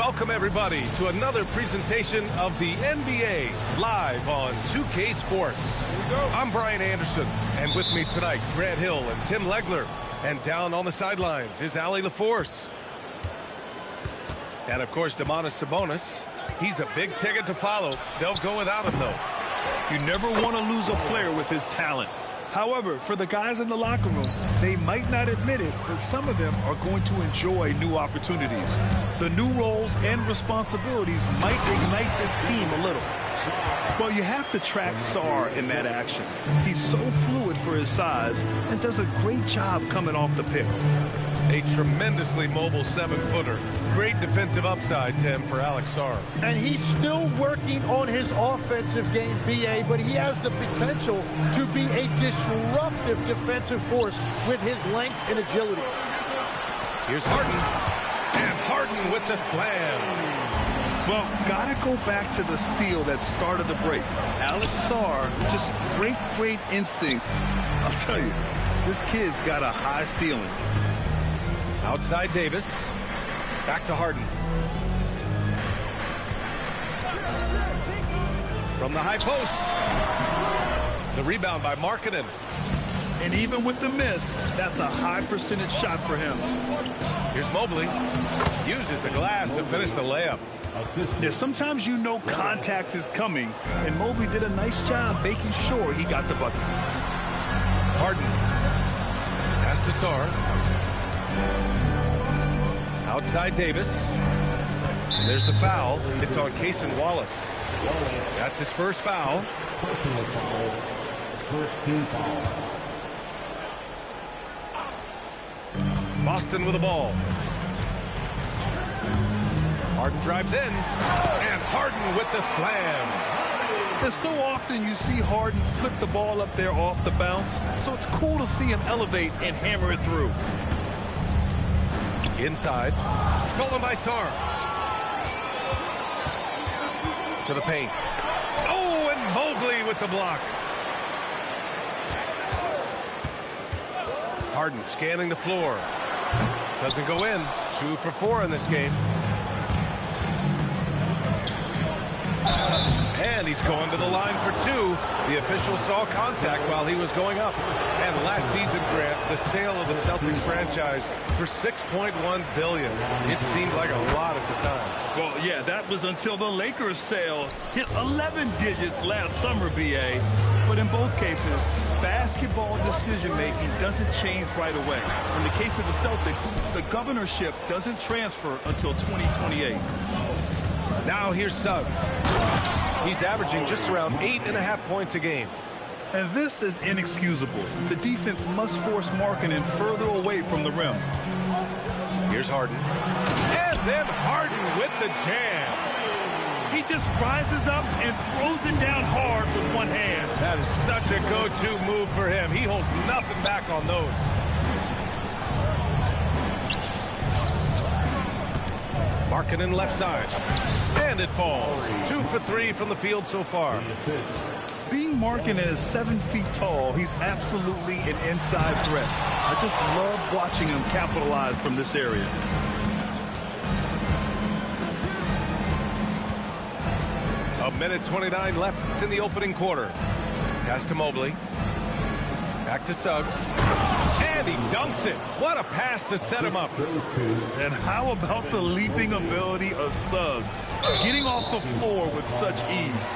Welcome, everybody, to another presentation of the NBA live on 2K Sports. I'm Brian Anderson, and with me tonight, Grant Hill and Tim Legler. And down on the sidelines is Allie LaForce. And, of course, Domantas Sabonis. He's a big ticket to follow. They'll go without him, though. You never want to lose a player with his talent. However, for the guys in the locker room, they might not admit it, but some of them are going to enjoy new opportunities. The new roles and responsibilities might ignite this team a little. Well, you have to track Sarr in that action. He's so fluid for his size and does a great job coming off the pick. A tremendously mobile 7-footer. Great defensive upside, Tim, for Alex Sarr. And he's still working on his offensive game, B.A., but he has the potential to be a disruptive defensive force with his length and agility. Here's Harden. And Harden with the slam. Well, gotta go back to the steal that started the break. Alex Sarr, just great instincts. I'll tell you, this kid's got a high ceiling. Outside Davis. Back to Harden. From the high post. The rebound by Markkanen. And even with the miss, that's a high percentage shot for him. Here's Mobley. Uses the glass to finish the layup. Yeah, sometimes you know contact is coming, and Mobley did a nice job making sure he got the bucket. Harden. Pass to Sarr. Outside Davis. And there's the foul. It's on Cason Wallace. That's his first foul. First team foul. Boston with the ball. Harden drives in. And Harden with the slam. And so often you see Harden flip the ball up there off the bounce, so it's cool to see him elevate and hammer it through. Inside. Stolen by Sarr. To the paint. Oh, and Mobley with the block. Harden scanning the floor. Doesn't go in. 2 for 4 in this game. And he's going to the line for 2. The official saw contact while he was going up. And last season, Grant, the sale of the Celtics franchise for $6.1 billion. It seemed like a lot at the time. Well, yeah, that was until the Lakers sale hit 11 digits last summer, B.A. But in both cases, basketball decision-making doesn't change right away. In the case of the Celtics, the governorship doesn't transfer until 2028. Now here's Suggs. He's averaging just around 8.5 points a game. And this is inexcusable. The defense must force Markkanen further away from the rim. Here's Harden. And then Harden with the jam. He just rises up and throws it down hard with one hand. That is such a go-to move for him. He holds nothing back on those. Markkanen left side. And it falls. 2 for 3 from the field so far. Being Markkanen is 7 feet tall, he's absolutely an inside threat. I just love watching him capitalize from this area. A minute 29 left in the opening quarter. Pass to Mobley. Back to Suggs. And he dunks it. What a pass to set him up. And how about the leaping ability of Suggs? Getting off the floor with such ease.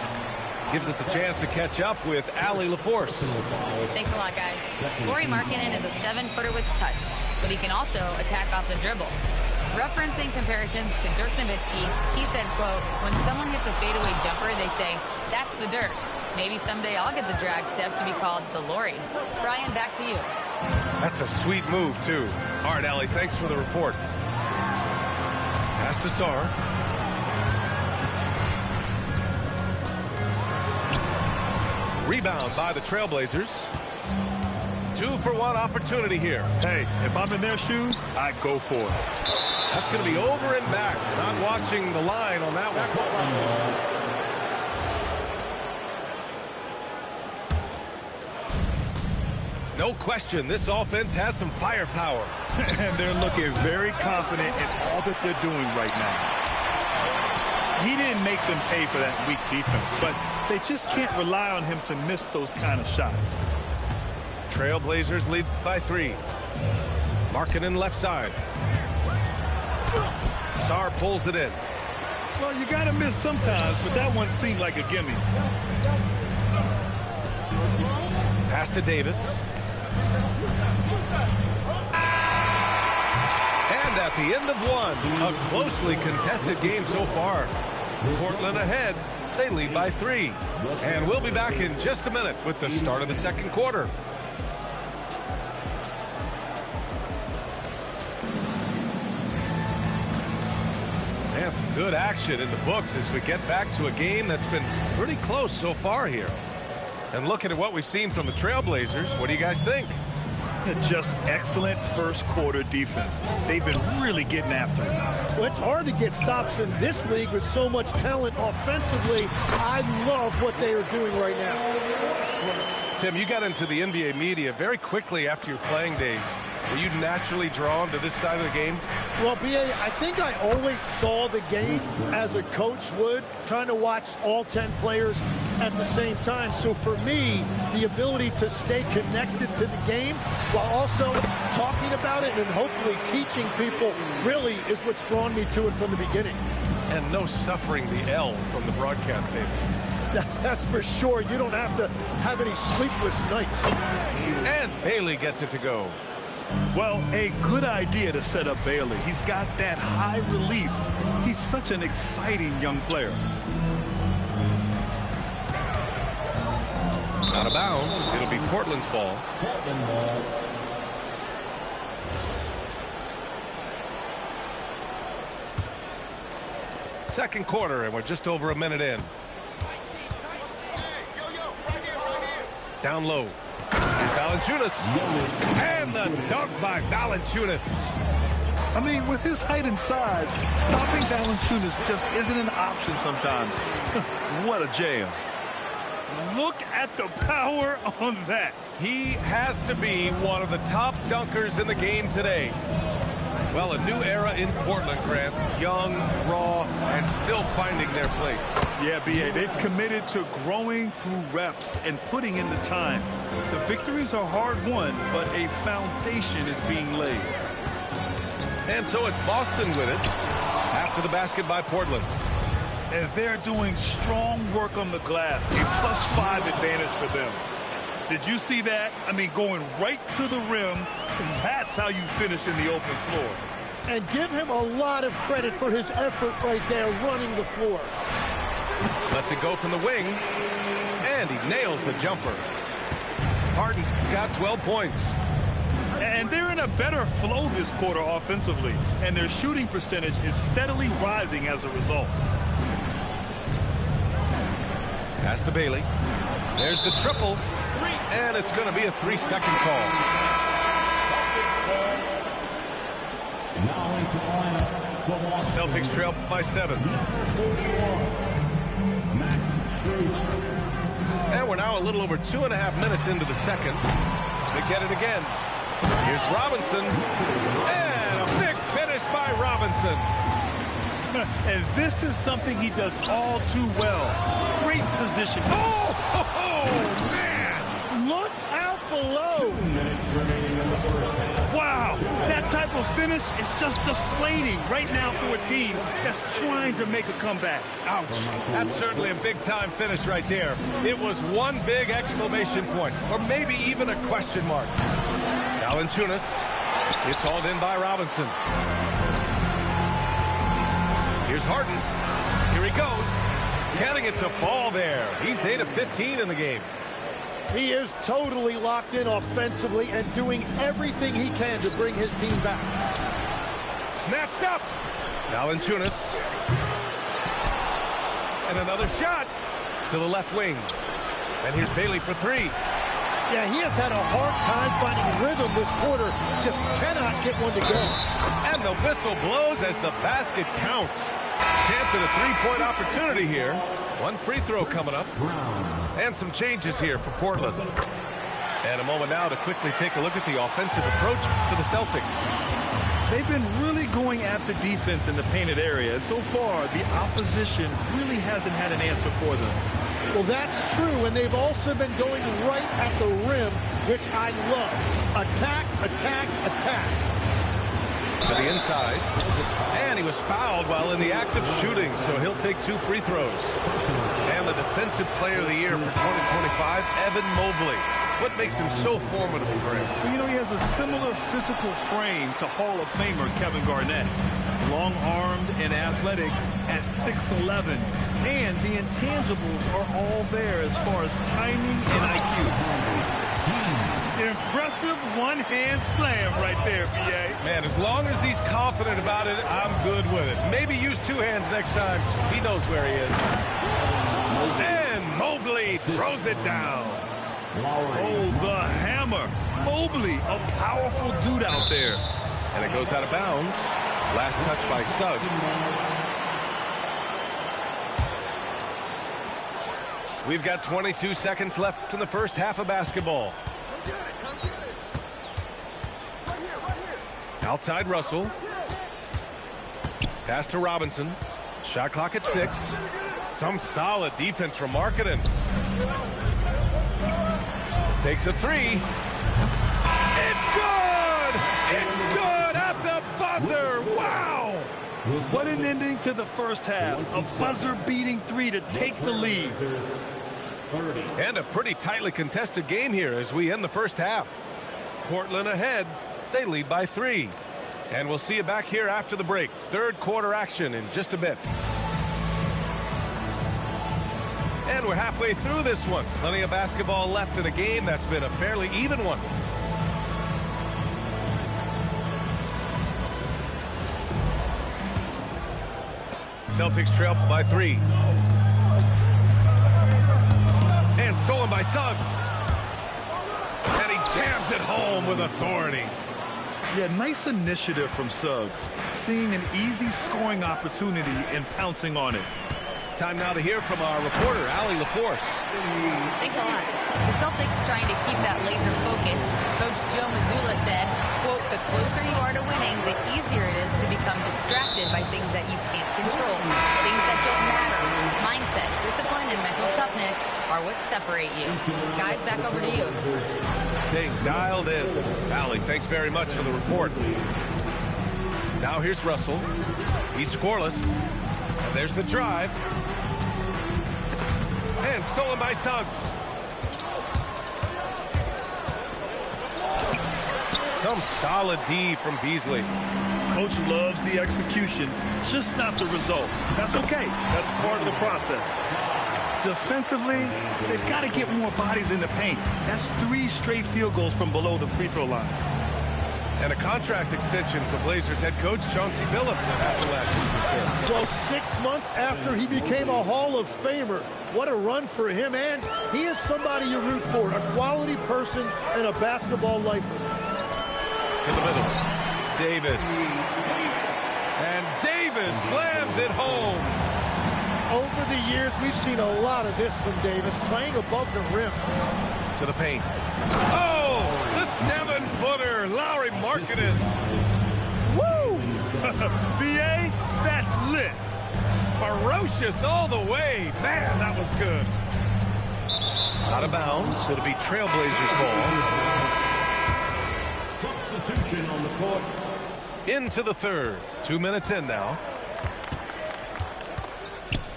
Gives us a chance to catch up with Allie LaForce. Thanks a lot, guys. Lauri Markkanen is a 7-footer with touch, but he can also attack off the dribble. Referencing comparisons to Dirk Nowitzki, he said, quote, when someone hits a fadeaway jumper, they say, that's the Dirk. Maybe someday I'll get the drag step to be called the Lauri. Brian, back to you. That's a sweet move, too. All right, Allie, thanks for the report. Pass to Sarr. Rebound by the Trailblazers. 2 for 1 opportunity here. Hey, if I'm in their shoes, I go for it. That's going to be over and back. Not watching the line on that one. No question, this offense has some firepower. And they're looking very confident in all that they're doing right now. he didn't make them pay for that weak defense, but they just can't rely on him to miss those kind of shots. Trailblazers lead by 3. Markkanen left side. Sarr pulls it in. Well, you got to miss sometimes, but that one seemed like a gimme. Pass to Davis. And at the end of one, a closely contested game so far. Portland ahead. They lead by 3. And we'll be back in just a minute with the start of the second quarter. And some good action in the books as we get back to a game that's been pretty close so far here. And looking at what we've seen from the Trailblazers, what do you guys think? Just excellent first quarter defense. They've been really getting after it. Well, it's hard to get stops in this league with so much talent offensively. I love what they are doing right now. Tim, you got into the NBA media very quickly after your playing days. Were you naturally drawn to this side of the game? Well, B.A., I think I always saw the game as a coach would, trying to watch all 10 players at the same time. So for me, the ability to stay connected to the game while also talking about it and hopefully teaching people really is what's drawn me to it from the beginning. And no suffering the L from the broadcast table. That's for sure. You don't have to have any sleepless nights. And Bailey gets it to go. Well, a good idea to set up Bailey. He's got that high release. He's such an exciting young player. Out of bounds. It'll be Portland's ball. Second quarter, and we're just over a minute in. Down low. Valanciunas. And the dunk by Valanciunas. I mean, with his height and size, stopping Valanciunas just isn't an option sometimes. What a jam. Look at the power on that. He has to be one of the top dunkers in the game today. Well, a new era in Portland, Grant. Young, raw, and still finding their place. Yeah, B.A., they've committed to growing through reps and putting in the time. The victories are hard-won, but a foundation is being laid. And so it's Boston with it after the basket by Portland. And they're doing strong work on the glass. A +5 advantage for them. Did you see that? I mean, going right to the rim. That's how you finish in the open floor. And give him a lot of credit for his effort right there running the floor. Lets it go from the wing. And he nails the jumper. Harden's got 12 points. And they're in a better flow this quarter offensively. And their shooting percentage is steadily rising as a result. Pass to Bailey. There's the triple. And it's going to be a 3-second call. Celtics trail by 7. And we're now a little over 2.5 minutes into the second. They get it again. Here's Robinson. And a big finish by Robinson. And this is something he does all too well. Great position. Oh, man. Look out below. Wow, that type of finish is just deflating right now for a team that's trying to make a comeback. Ouch. That's certainly a big-time finish right there. It was one big exclamation point, or maybe even a question mark. Valanciunas. It's hauled in by Robinson. Here's Harden. Here he goes. Getting it to fall there. He's 8 of 15 in the game. He is totally locked in offensively and doing everything he can to bring his team back. Snatched up. Valanciunas. And another shot to the left wing. And here's Bailey for 3. Yeah, he has had a hard time finding rhythm this quarter. Just cannot get one to go. And the whistle blows as the basket counts. Chance at a three-point opportunity here. One free throw coming up. And some changes here for Portland. And a moment now to quickly take a look at the offensive approach for the Celtics. They've been really going at the defense in the painted area, and so far, the opposition really hasn't had an answer for them. Well, that's true, and they've also been going right at the rim, which I love. Attack, attack, attack. To the inside, and he was fouled while in the act of shooting, so he'll take 2 free throws. And the Defensive Player of the Year for 2025, Evan Mobley. What makes him so formidable, Greg? Well, you know, he has a similar physical frame to Hall of Famer Kevin Garnett. Long-armed and athletic at 6'11", and the intangibles are all there as far as timing and IQ. Impressive one-hand slam right there, B.A. Man, as long as he's confident about it, I'm good with it. Maybe use 2 hands next time. He knows where he is. And Mobley throws it down. Oh, the hammer. Mobley, a powerful dude out there. And it goes out of bounds. Last touch by Suggs. We've got 22 seconds left in the first half of basketball. Outside Russell. Pass to Robinson. Shot clock at 6. Some solid defense from Markkanen. Takes a 3. It's good! It's good at the buzzer! Wow! What an ending to the first half. A buzzer-beating 3 to take the lead. And a pretty tightly contested game here as we end the first half. Portland ahead. They lead by 3. And we'll see you back here after the break. Third quarter action in just a bit. And we're halfway through this one. Plenty of basketball left in a game that's been a fairly even one. Celtics trail by 3. And stolen by Suggs. And he jams it home with authority. Yeah, nice initiative from Suggs. Seeing an easy scoring opportunity and pouncing on it. Time now to hear from our reporter, Allie LaForce. Thanks a lot. The Celtics trying to keep that laser focus. Coach Joe Mazzulla said, quote, the closer you are to winning, the easier it is to become distracted by things that you can't control. Things that don't matter. Mindset, discipline, and mental toughness are what separate you. Guys, back over to you. Staying dialed in. Allie, thanks very much for the report. Now here's Russell. He's scoreless. And there's the drive. And stolen by Suggs. Some solid D from Beasley. Coach loves the execution, just not the result. That's okay. That's part of the process. Defensively, they've got to get more bodies in the paint. That's 3 straight field goals from below the free throw line. And a contract extension for Blazers head coach Chauncey Billups after last season, too. Well, 6 months after he became a Hall of Famer. What a run for him, and he is somebody you root for, a quality person and a basketball lifer. To the middle. Davis. And Davis slams it home. Over the years, we've seen a lot of this from Davis, playing above the rim. To the paint. Oh, the 7-footer, Lauri Markkanen. Woo! B.A., that's lit. Ferocious all the way. Man, that was good. Out of bounds. It'll be Trailblazers ball. Substitution on the court. Into the third. 2 minutes in now.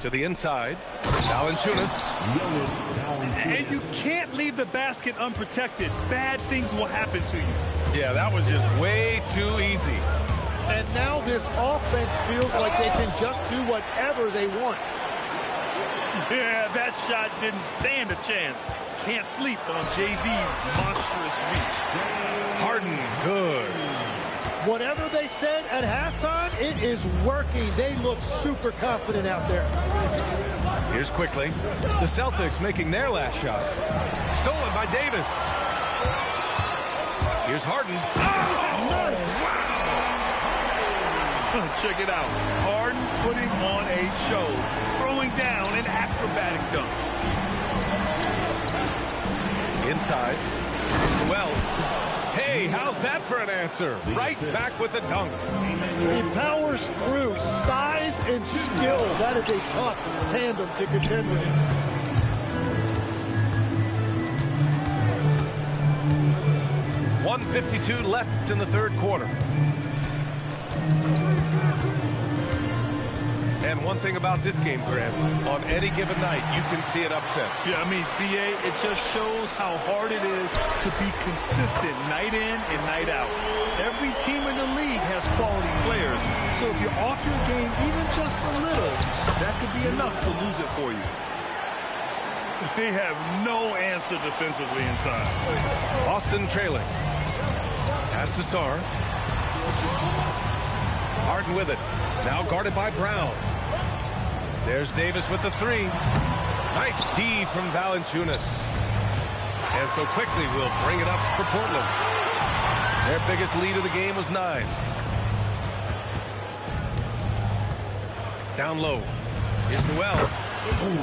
To the inside. Valanciunas. And you can't leave the basket unprotected. Bad things will happen to you. Yeah, that was just way too easy. And now this offense feels like they can just do whatever they want. Yeah, that shot didn't stand a chance. Can't sleep on JV's monstrous reach. Harden, good. Whatever they said at halftime, it is working. They look super confident out there. Here's quickly. The Celtics making their last shot. Stolen by Davis. Here's Harden. Oh, wow. Check it out. Harden putting on a show. Throwing down an acrobatic dunk. Inside. Well, Hey, how's that for an answer? Right back with the dunk. He powers through. Size and skill. That is a tough tandem to contend with. .152 left in the third quarter. And one thing about this game, Grant, on any given night, you can see it upset. Yeah, I mean, B.A., it just shows how hard it is to be consistent night in and night out. Every team in the league has quality players, so if you're off your game even just a little, that could be enough to lose it for you. They have no answer defensively inside. Boston trailing. Pass to Sarr. Harden with it. Now guarded by Brown. There's Davis with the three. Nice D from Valanciunas. And so quickly we'll bring it up for Portland. Their biggest lead of the game was 9. Down low. Here's Noel.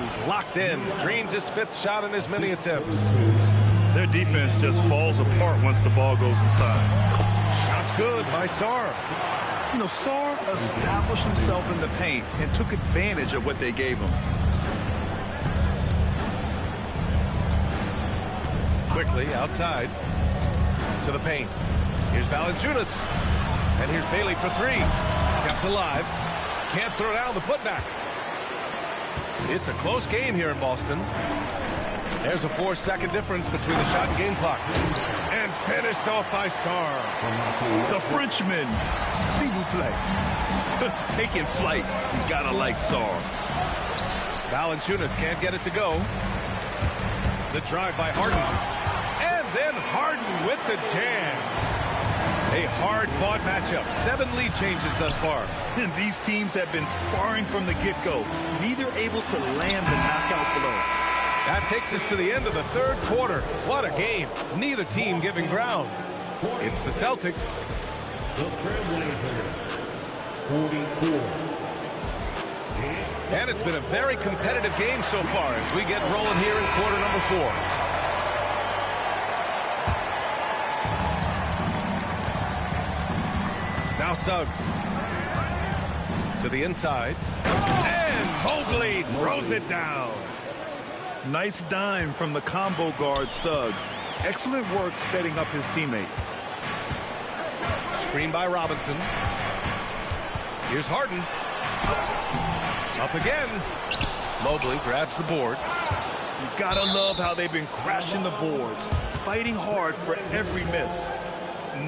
He's locked in. Drains his 5th shot in as many attempts. Their defense just falls apart once the ball goes inside. Shot's good by Sarr. You know, Sarr established himself in the paint and took advantage of what they gave him. Quickly outside to the paint. Here's Valanciunas. And here's Bailey for 3. Kept alive. Can't throw down the putback. It's a close game here in Boston. There's a 4-second difference between the shot and game clock. And finished off by Sarr. The Frenchman, s'il vous plaît. Taking flight. You gotta like Sarr. Valanciunas can't get it to go. The drive by Harden. And then Harden with the jam. A hard-fought matchup. 7 lead changes thus far. And these teams have been sparring from the get-go. Neither able to land the knockout blow. That takes us to the end of the third quarter. What a game. Neither team giving ground. It's the Celtics. And it's been a very competitive game so far as we get rolling here in quarter number 4. Now Suggs. To the inside. And Mobley throws it down. Nice dime from the combo guard Suggs. Excellent work setting up his teammate. Screen by Robinson. Here's Harden. Up again. Mobley grabs the board. You gotta love how they've been crashing the boards, fighting hard for every miss.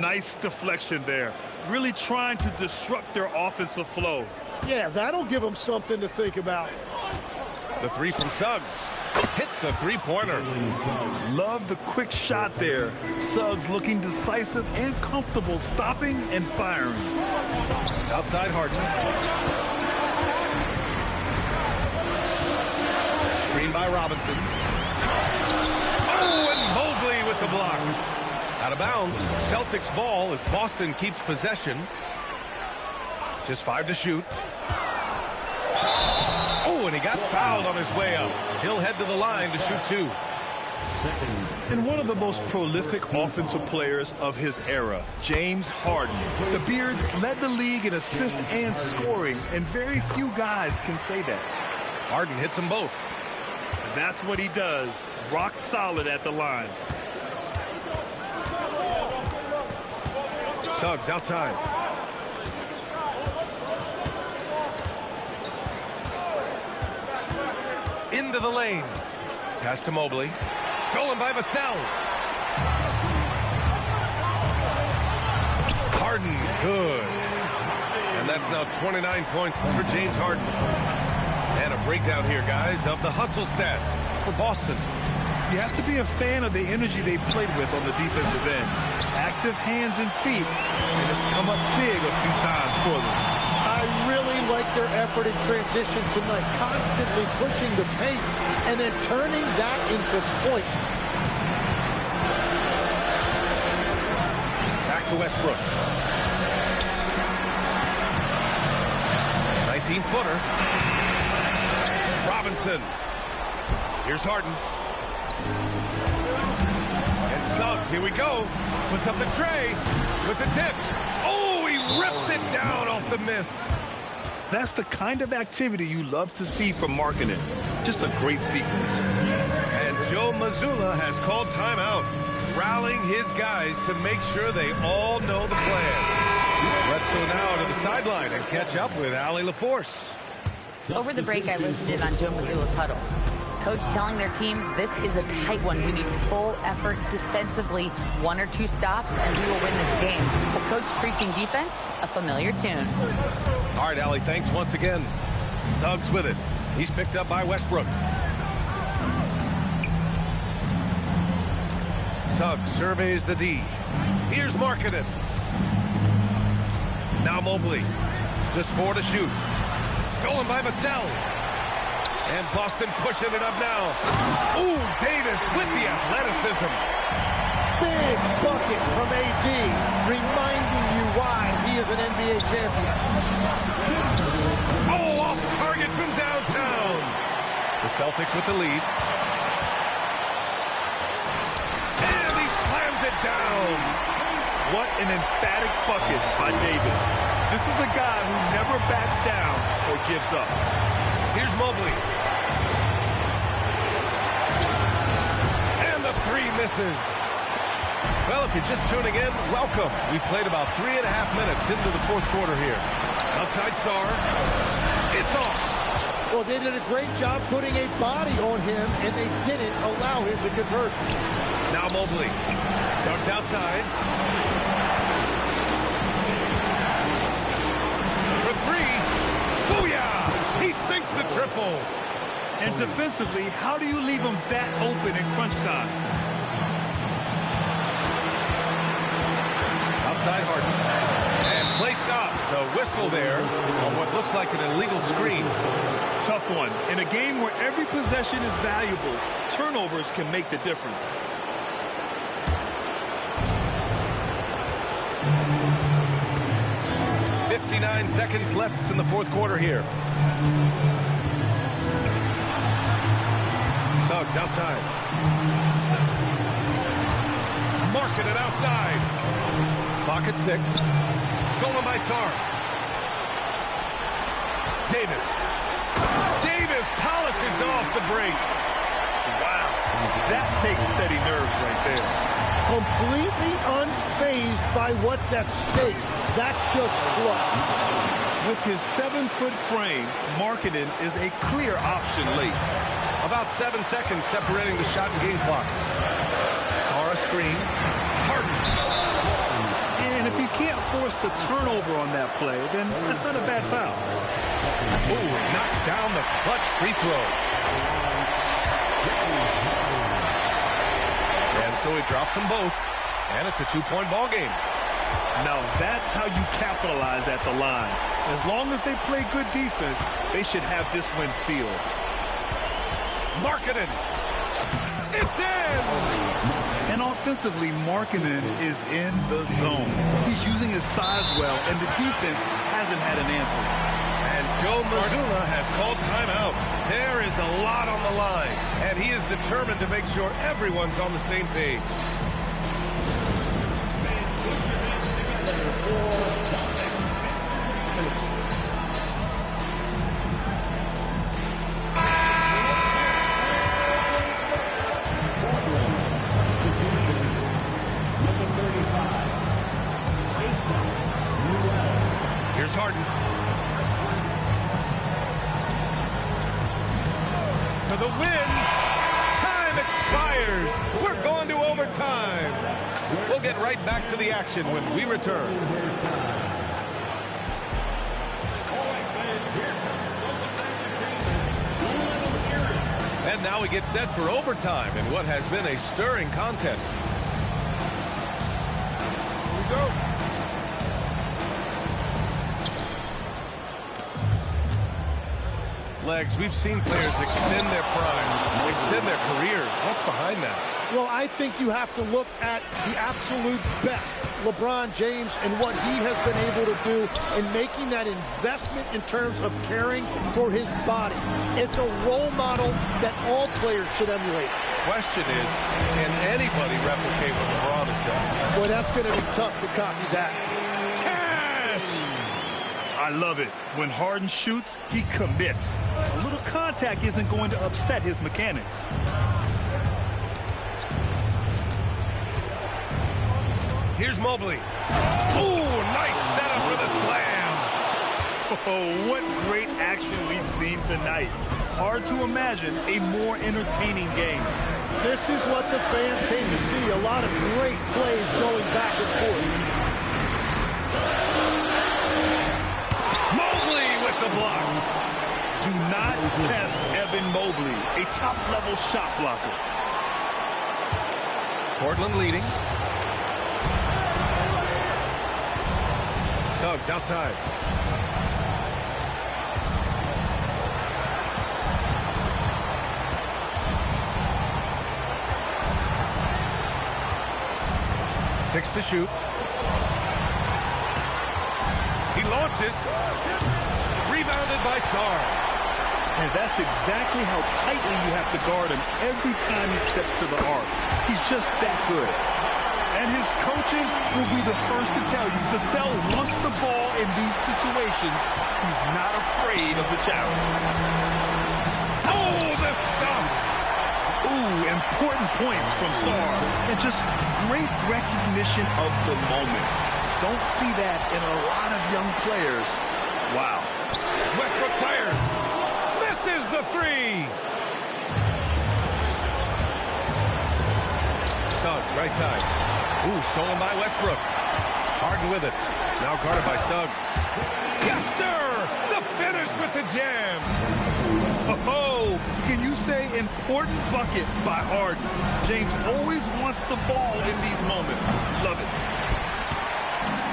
Nice deflection there. Really trying to disrupt their offensive flow. Yeah, that'll give them something to think about. The 3 from Suggs. Hits a 3-pointer. Love the quick shot there. Suggs looking decisive and comfortable stopping and firing. Outside Harden. Screen by Robinson. Oh, and Mobley with the block. Out of bounds. Celtics ball as Boston keeps possession. Just 5 to shoot. Oh, and he got fouled on his way up. He'll head to the line to shoot 2. And one of the most prolific offensive players of his era, James Harden. The Beards led the league in assists and scoring, and very few guys can say that. Harden hits them both. That's what he does. Rock solid at the line. Suggs outside. Into the lane. Pass to Mobley. Stolen by Vassell. Harden, good. And that's now 29 points for James Harden. And a breakdown here, guys, of the hustle stats for Boston. You have to be a fan of the energy they played with on the defensive end. Active hands and feet, and it's come up big a few times for them. I really like their effort in transition tonight, constantly pushing the pace and then turning that into points. Back to Westbrook. 19-footer. Robinson. Here's Harden. And Suggs, here we go. Puts up the tray with the tip. Oh, he rips it down off the miss. That's the kind of activity you love to see from Markkanen. Just a great sequence. And Joe Mazzulla has called timeout, rallying his guys to make sure they all know the plan. Let's go now to the sideline and catch up with Allie LaForce. Over the break, I listened in on Joe Mazzulla's huddle. Coach telling their team, this is a tight one. We need full effort defensively, 1 or 2 stops, and we will win this game. The coach preaching defense, a familiar tune. All right, Allie, thanks once again. Suggs with it. He's picked up by Westbrook. Suggs surveys the D. Here's Markkanen. Now Mobley. Just 4 to shoot. Stolen by Vassell. And Boston pushing it up now. Ooh, Davis with the athleticism. Big bucket from AD, reminding you why he is an NBA champion. Oh, off target from downtown. The Celtics with the lead. And he slams it down. What an emphatic bucket by Davis. This is a guy who never backs down or gives up. Here's Mobley. And the 3 misses. Well, if you're just tuning in, welcome. We've played about 3.5 minutes into the 4th quarter here. Outside Sarr. It's off. Well, they did a great job putting a body on him, and they didn't allow him to convert. Now Mobley. Starts outside. For 3. Booyah! He sinks the triple. And defensively, how do you leave him that open in crunch time? Outside Harden. And play stops. A whistle there on what looks like an illegal screen. Tough one. In a game where every possession is valuable, turnovers can make the difference. .59 seconds left in the 4th quarter here. Suggs outside. Markkanen outside. Clock at 6. Stolen by Sarr. Davis. Davis polishes off the break. Wow. That takes steady nerves right there. Completely unfazed by what's at stake. That's just clutch. With his 7-foot frame, Markkanen is a clear option late. About 7 seconds separating the shot and game clocks. Sarr screen. Harden. And if you can't force the turnover on that play, then that's not a bad foul. Ooh, knocks down the clutch free throw. And so he drops them both. And it's a 2-point ball game. Now that's how you capitalize at the line. As long as they play good defense, they should have this win sealed. Markkanen. It's in! And offensively, Markkanen is in the zone. He's using his size well, and the defense hasn't had an answer. And Joe Mazzulla has called timeout. There is a lot on the line, and he is determined to make sure everyone's on the same page. Here's Harden. For the win. Time expires. We're going to overtime. We'll get right back to the action when we return. And now we get set for overtime in what has been a stirring contest. Here we go. Legs, we've seen players extend their primes, extend their careers. What's behind that? Well, I think you have to look at the absolute best, LeBron James, and what he has been able to do in making that investment in terms of caring for his body. It's a role model that all players should emulate. question is, can anybody replicate what LeBron has done? Boy, that's going to be tough to copy that. I love it. When Harden shoots, he commits. A little contact isn't going to upset his mechanics. Here's Mobley. Ooh, nice setup for the slam. Oh, what great action we've seen tonight. Hard to imagine a more entertaining game. This is what the fans came to see. A lot of great plays going back and forth. The block. Do not test Evan Mobley, a top-level shot blocker. Portland leading. Suggs outside. Six to shoot. He launches. Rebounded by Sarr. And that's exactly how tightly you have to guard him every time he steps to the arc. He's just that good. And his coaches will be the first to tell you Vassell wants the ball in these situations. He's not afraid of the challenge. Oh, the stuff! Ooh, important points from Sarr. And just great recognition of the moment. Don't see that in a lot of young players. Wow. Westbrook fires. Misses the three. Suggs, right side. Ooh, stolen by Westbrook. Harden with it. Now guarded by Suggs. Yes, sir! The finish with the jam. Oh, can you say important bucket by Harden? James always wants the ball in these moments. Love it.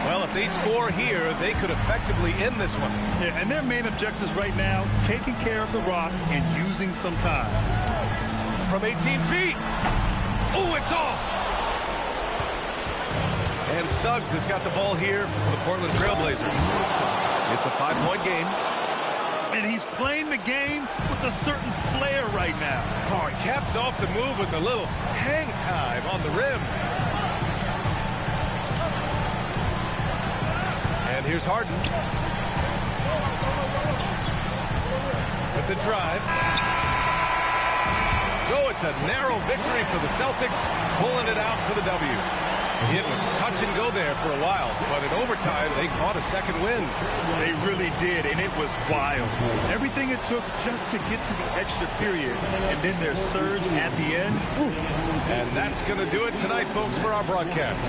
Well, if they score here, they could effectively end this one. Yeah, and their main objectives right now, taking care of the rock and using some time. From 18 feet. Oh, it's off. And Suggs has got the ball here for the Portland Trailblazers. It's a 5-point game. And he's playing the game with a certain flair right now. Oh, he caps off the move with a little hang time on the rim. And here's Harden. With the drive. So it's a narrow victory for the Celtics, pulling it out for the W. It was touch and go there for a while, but in overtime, they caught a second win. They really did, and it was wild. Everything it took just to get to the extra period, and then their surge at the end. And that's going to do it tonight, folks, for our broadcast.